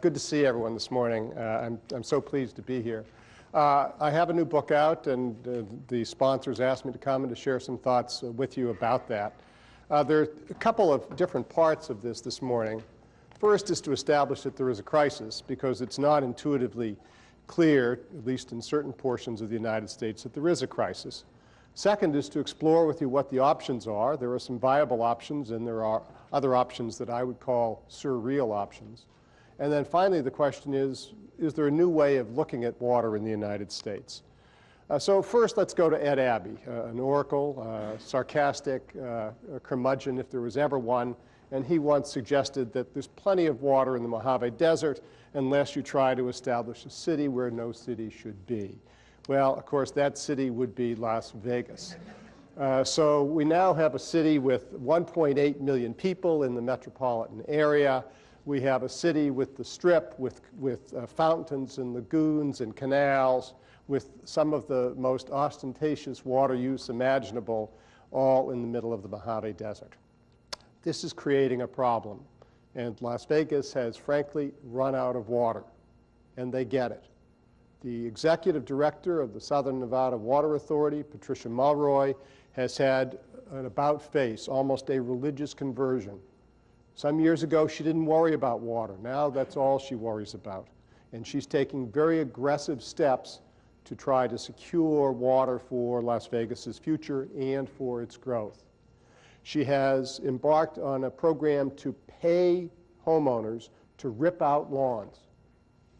Good to see everyone this morning. I'm so pleased to be here. I have a new book out, and the sponsors asked me to come and to share some thoughts with you about that. There are a couple of different parts of this morning. First is to establish that there is a crisis, because it's not intuitively clear, at least in certain portions of the United States, that there is a crisis. Second is to explore with you what the options are. There are some viable options, and there are other options that I would call surreal options. And then finally, the question is there a new way of looking at water in the United States? So first, let's go to Ed Abbey, an oracle, sarcastic, a curmudgeon if there was ever one, and he once suggested that there's plenty of water in the Mojave Desert unless you try to establish a city where no city should be. Well, of course, that city would be Las Vegas. So we now have a city with 1.8 million people in the metropolitan area. We have a city with the Strip, with fountains and lagoons and canals, with some of the most ostentatious water use imaginable, all in the middle of the Mojave Desert. This is creating a problem, and Las Vegas has frankly run out of water, and they get it. The executive director of the Southern Nevada Water Authority, Patricia Mulroy, has had an about-face, almost a religious conversion. Some years ago, she didn't worry about water. Now that's all she worries about. And she's taking very aggressive steps to try to secure water for Las Vegas's future and for its growth. She has embarked on a program to pay homeowners to rip out lawns.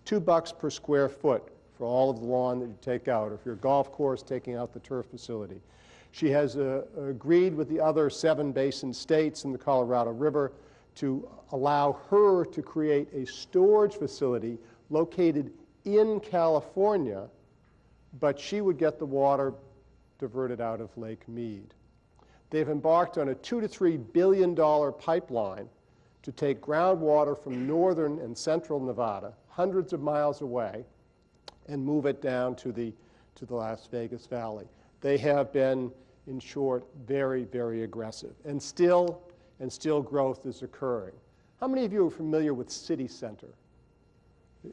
$2 per square foot for all of the lawn that you take out, or if you're a golf course, taking out the turf facility. She has agreed with the other 7 basin states in the Colorado River to allow her to create a storage facility located in California, but she would get the water diverted out of Lake Mead. They've embarked on a $2 to $3 billion pipeline to take groundwater from northern and central Nevada, hundreds of miles away, and move it down to the Las Vegas Valley. They have been, in short, very, very aggressive. And still growth is occurring. How many of you are familiar with City Center?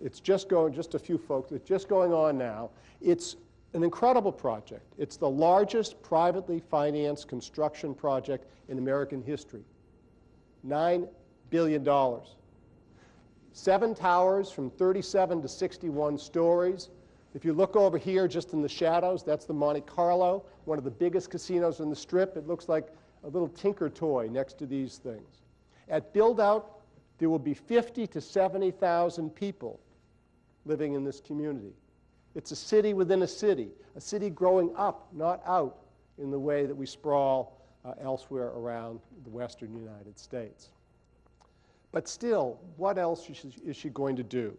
It's just a few folks, it's just going on now. It's an incredible project. It's the largest privately financed construction project in American history. $9 billion. 7 towers from 37 to 61 stories. If you look over here just in the shadows, that's the Monte Carlo, one of the biggest casinos on the Strip. It looks like a little tinker toy next to these things. At build-out, there will be 50 to 70,000 people living in this community. It's a city within a city growing up, not out, in the way that we sprawl elsewhere around the western United States. But still, what else is she going to do?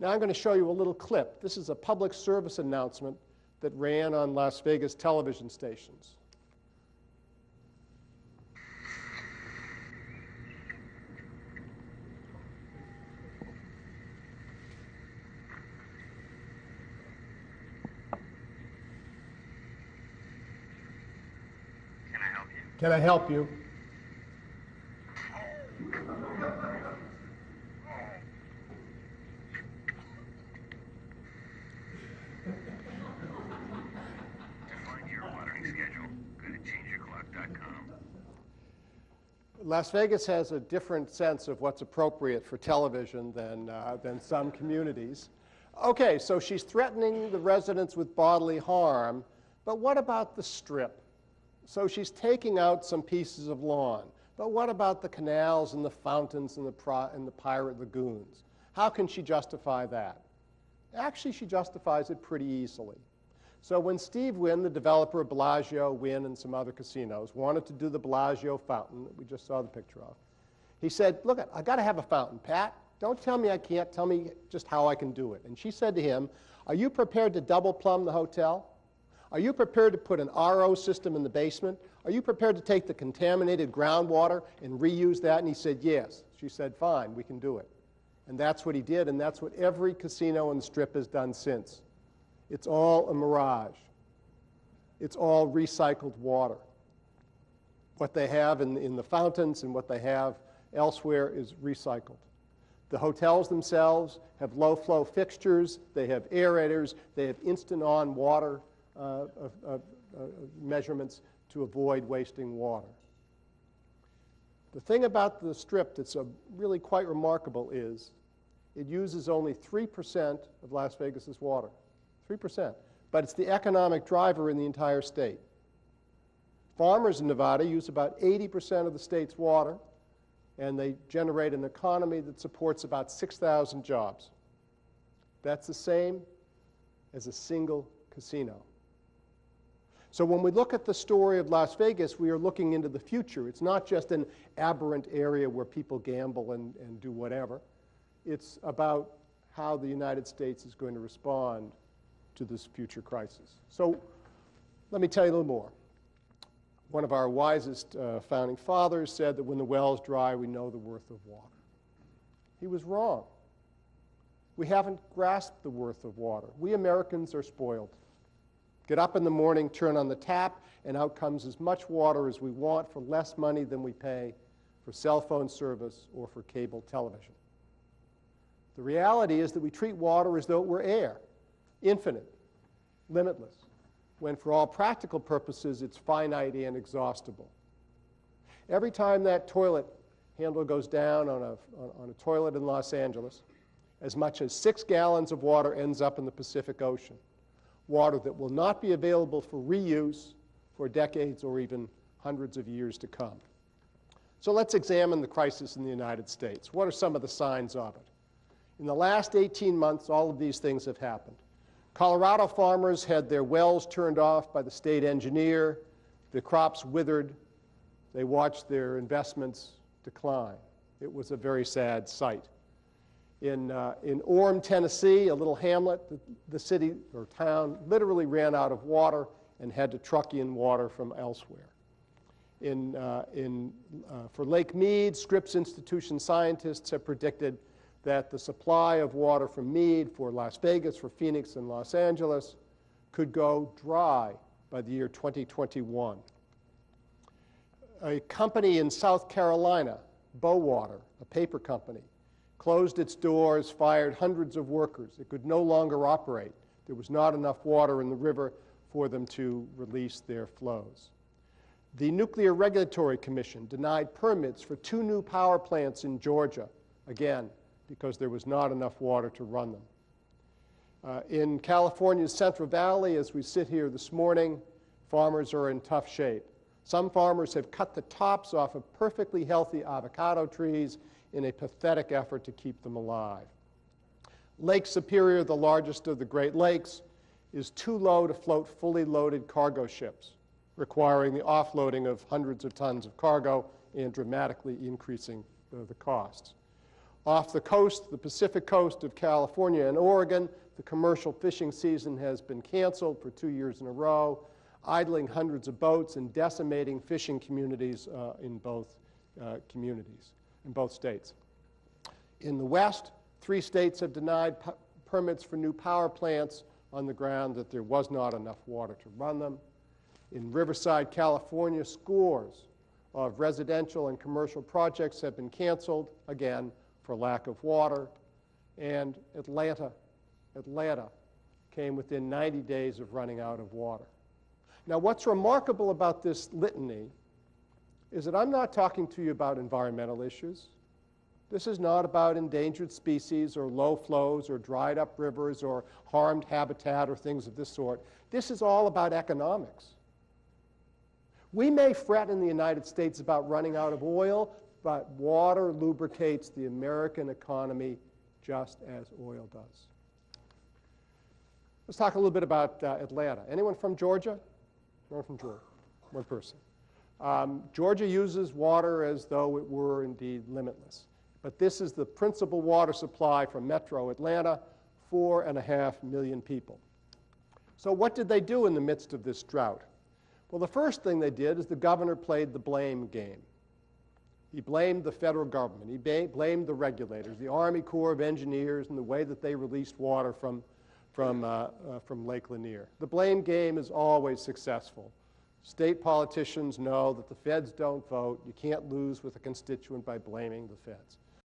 Now I'm going to show you a little clip. This is a public service announcement that ran on Las Vegas television stations. Can I help you? Define your watering schedule. Go to changeyourclock.com. Las Vegas has a different sense of what's appropriate for television than some communities. Okay, so she's threatening the residents with bodily harm, but what about the Strip? So she's taking out some pieces of lawn. But what about the canals and the fountains and the pirate lagoons? How can she justify that? Actually, she justifies it pretty easily. So when Steve Wynn, the developer of Bellagio, Wynn, and some other casinos, wanted to do the Bellagio fountain that we just saw the picture of, he said, look, I got to have a fountain, Pat. Don't tell me I can't. Tell me just how I can do it. And she said to him, are you prepared to double plumb the hotel? Are you prepared to put an RO system in the basement? Are you prepared to take the contaminated groundwater and reuse that? And he said, yes. She said, fine, we can do it. And that's what he did, and that's what every casino on the Strip has done since. It's all a mirage. It's all recycled water. What they have in the fountains and what they have elsewhere is recycled. The hotels themselves have low-flow fixtures, they have aerators, they have instant-on water measurements to avoid wasting water. The thing about the Strip that's really quite remarkable is it uses only 3% of Las Vegas's water, 3%, but it's the economic driver in the entire state. Farmers in Nevada use about 80% of the state's water, and they generate an economy that supports about 6,000 jobs. That's the same as a single casino. So when we look at the story of Las Vegas, we are looking into the future. It's not just an aberrant area where people gamble and do whatever. It's about how the United States is going to respond to this future crisis. So let me tell you a little more. One of our wisest founding fathers said that when the well's dry, we know the worth of water. He was wrong. We haven't grasped the worth of water. We Americans are spoiled. Get up in the morning, turn on the tap, and out comes as much water as we want for less money than we pay for cell phone service or for cable television. The reality is that we treat water as though it were air, infinite, limitless, when for all practical purposes it's finite and inexhaustible. Every time that toilet handle goes down on a toilet in Los Angeles, as much as 6 gallons of water ends up in the Pacific Ocean, water that will not be available for reuse for decades or even hundreds of years to come. So let's examine the crisis in the United States. What are some of the signs of it? In the last 18 months, all of these things have happened. Colorado farmers had their wells turned off by the state engineer. The crops withered. They watched their investments decline. It was a very sad sight. In Orem, Tennessee, a little hamlet, the city or town literally ran out of water and had to truck in water from elsewhere. For Lake Mead, Scripps Institution scientists have predicted that the supply of water from Mead for Las Vegas, for Phoenix, and Los Angeles could go dry by the year 2021. A company in South Carolina, Bowater, a paper company, closed its doors, fired hundreds of workers. It could no longer operate. There was not enough water in the river for them to release their flows. The Nuclear Regulatory Commission denied permits for 2 new power plants in Georgia, again, because there was not enough water to run them. In California's Central Valley, as we sit here this morning, farmers are in tough shape. Some farmers have cut the tops off of perfectly healthy avocado trees in a pathetic effort to keep them alive. Lake Superior, the largest of the Great Lakes, is too low to float fully loaded cargo ships, requiring the offloading of hundreds of tons of cargo and dramatically increasing the costs. Off the coast, the Pacific coast of California and Oregon, the commercial fishing season has been canceled for 2 years in a row, idling hundreds of boats and decimating fishing communities in both states. In the West, 3 states have denied permits for new power plants on the ground that there was not enough water to run them. In Riverside, California, scores of residential and commercial projects have been canceled, again, for lack of water. And Atlanta came within 90 days of running out of water. Now, what's remarkable about this litany is that I'm not talking to you about environmental issues. This is not about endangered species or low flows or dried up rivers or harmed habitat or things of this sort. This is all about economics. We may fret in the United States about running out of oil, but water lubricates the American economy just as oil does. Let's talk a little bit about Atlanta. Anyone from Georgia? No one from Georgia. One person. Georgia uses water as though it were indeed limitless. But this is the principal water supply from Metro Atlanta, 4.5 million people. So what did they do in the midst of this drought? Well, the first thing they did is the governor played the blame game. He blamed the federal government. He blamed the regulators, the Army Corps of Engineers, and the way that they released water from Lake Lanier. The blame game is always successful. State politicians know that the feds don't vote. You can't lose with a constituent by blaming the feds.